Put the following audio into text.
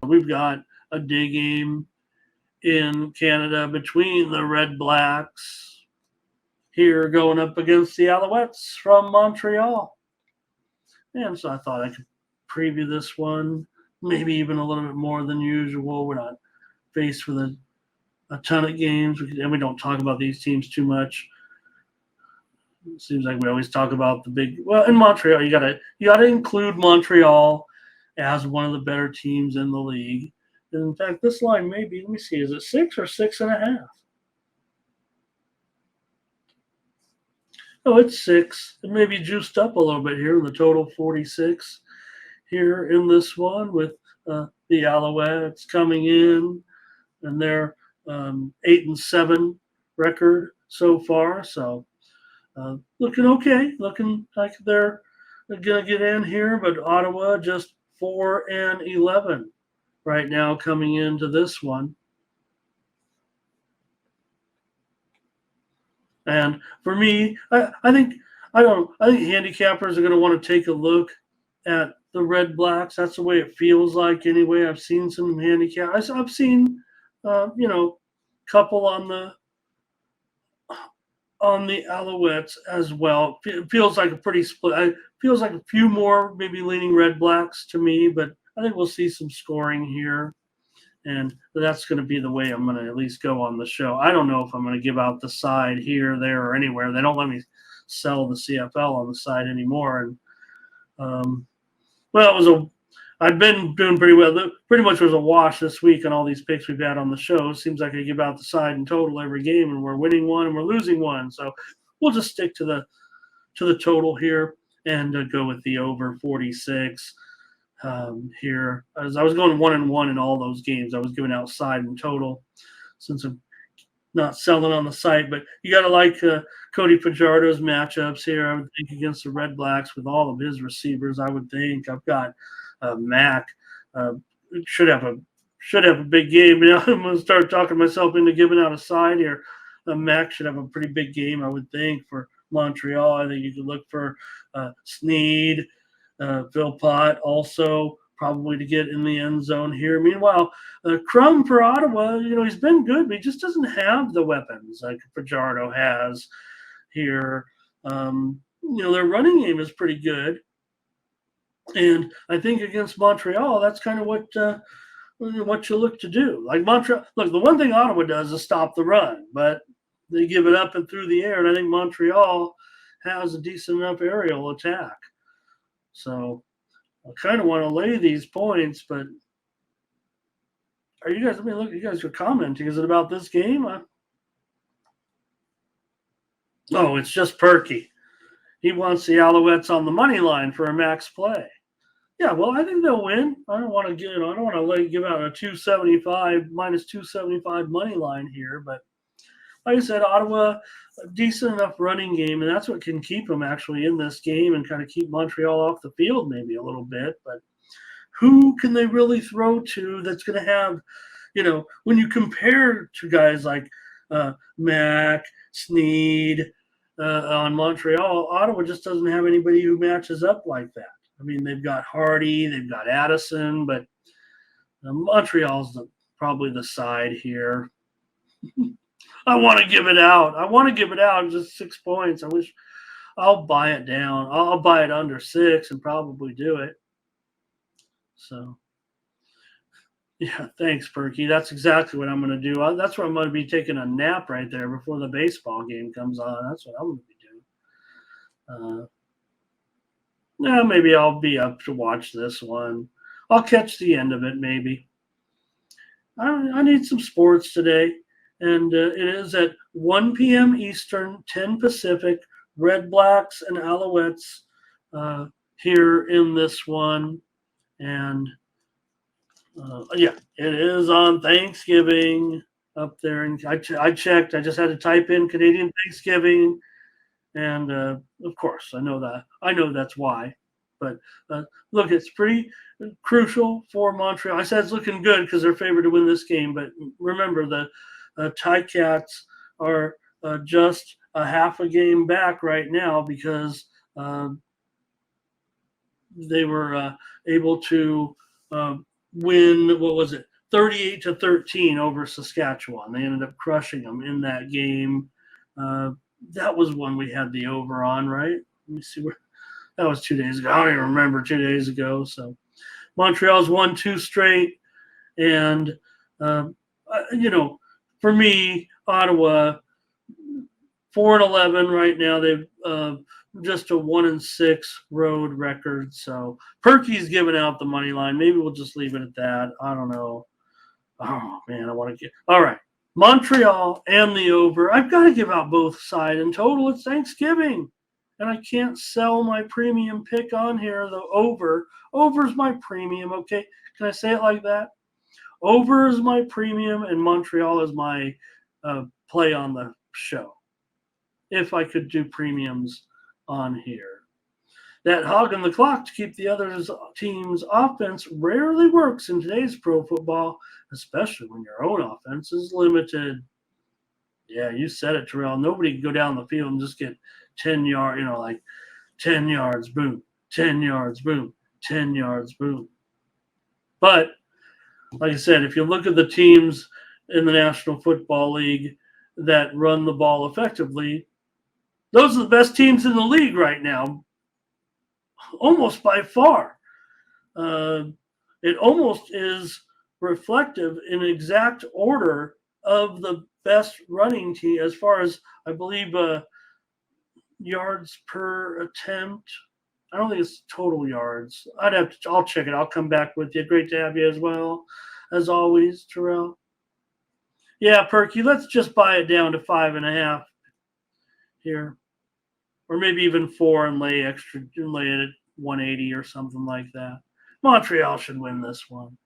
we've got a day game in Canada between the Redblacks here going up against the Alouettes from Montreal. And so I thought I could preview this one, maybe even a little bit more than usual. We're not faced with a ton of games, and we don't talk about these teams too much. It seems like we always talk about the big. Well, in Montreal, you gotta include Montreal as one of the better teams in the league. And in fact, this line may be. Let me see. Is it 6 or 6.5? Oh, it's 6. It may be juiced up a little bit here in the total 46 here in this one with the Alouettes coming in and their 8-7 record so far. So looking okay, looking like they're gonna get in here. But Ottawa just 4-11 right now coming into this one. And for me, I think handicappers are going to want to take a look at the Redblacks. That's the way it feels like anyway. I've seen some handicaps. I've seen, couple on the Alouettes as well. It feels like a pretty split. It feels like a few more maybe leaning Redblacks to me, but I think we'll see some scoring here. And that's going to be the way I'm going to at least go on the show. I don't know if I'm going to give out the side here, there, or anywhere. They don't let me sell the CFL on the side anymore. And I've been doing pretty well. Pretty much was a wash this week on all these picks we've had on the show. It seems like I give out the side in total every game, and we're winning one and we're losing one. So we'll just stick to the total here and go with the over 46. Here, as I was going 1-1 in all those games, I was giving out side in total since I'm not selling on the site. But you got to like Cody Fajardo's matchups here. I would think against the Redblacks with all of his receivers. I would think I've got Mac should have a big game. You know, I'm going to start talking myself into giving out a side here. Mac should have a pretty big game, I would think, for Montreal. I think you could look for Sneed. Philpott also probably to get in the end zone here. Meanwhile, Crum for Ottawa, he's been good, but he just doesn't have the weapons like Fajardo has here. Their running game is pretty good. And I think against Montreal, that's kind of what you look to do. Like Montreal, look, the one thing Ottawa does is stop the run, but they give it up and through the air. And I think Montreal has a decent enough aerial attack. So I kind of want to lay these points, but are you guys? Look, you guys are commenting. Is it about this game? Oh, it's just Perky. He wants the Alouettes on the money line for a max play. Yeah, well, I think they'll win. I don't want to give out a 275 minus 275 money line here, but like I said, Ottawa, a decent enough running game, and that's what can keep them actually in this game and kind of keep Montreal off the field maybe a little bit. But who can they really throw to that's going to have, when you compare to guys like Mac, Sneed on Montreal, Ottawa just doesn't have anybody who matches up like that. I mean, they've got Hardy, they've got Addison, but Montreal's probably the side here. I want to give it out. Just 6 points. I wish I'll buy it down. I'll buy it under 6 and probably do it. So, yeah, thanks, Perky. That's exactly what I'm going to do. That's where I'm going to be taking a nap right there before the baseball game comes on. That's what I'm going to be doing. Maybe I'll be up to watch this one. I'll catch the end of it maybe. I need some sports today. And it is at 1 p.m. Eastern, 10 Pacific, Redblacks and Alouettes here in this one. And, it is on Thanksgiving up there. And I checked. I just had to type in Canadian Thanksgiving. And, of course, I know that. I know that's why. But, look, it's pretty crucial for Montreal. I said it's looking good because they're favored to win this game. But remember, the Ticats are just a half a game back right now because they were able to win, what was it, 38-13 over Saskatchewan. They ended up crushing them in that game. That was when we had the over on, right? Let me see where that was 2 days ago. I don't even remember 2 days ago. So Montreal's won 2 straight, and for me, Ottawa 4-11 right now. They've just a 1-6 road record. So Perky's giving out the money line. Maybe we'll just leave it at that. I don't know. Oh man, I want to get all right. Montreal and the over. I've got to give out both sides. In total, it's Thanksgiving, and I can't sell my premium pick on here. The over. Over's my premium. Okay, can I say it like that? Over is my premium, and Montreal is my play on the show. If I could do premiums on here. That hogging the clock to keep the other team's offense rarely works in today's pro football, especially when your own offense is limited. Yeah, you said it, Terrell. Nobody can go down the field and just get 10 yards, like 10 yards, boom, 10 yards, boom, 10 yards, boom. But, like I said, if you look at the teams in the National Football League that run the ball effectively, those are the best teams in the league right now, almost by far. It almost is reflective in exact order of the best running team as far as, I believe, yards per attempt. I don't think it's total yards. I'll check it. I'll come back with you. Great to have you as well, as always, Terrell. Yeah, Perky, let's just buy it down to 5.5 here. Or maybe even 4 and lay it at 180 or something like that. Montreal should win this one.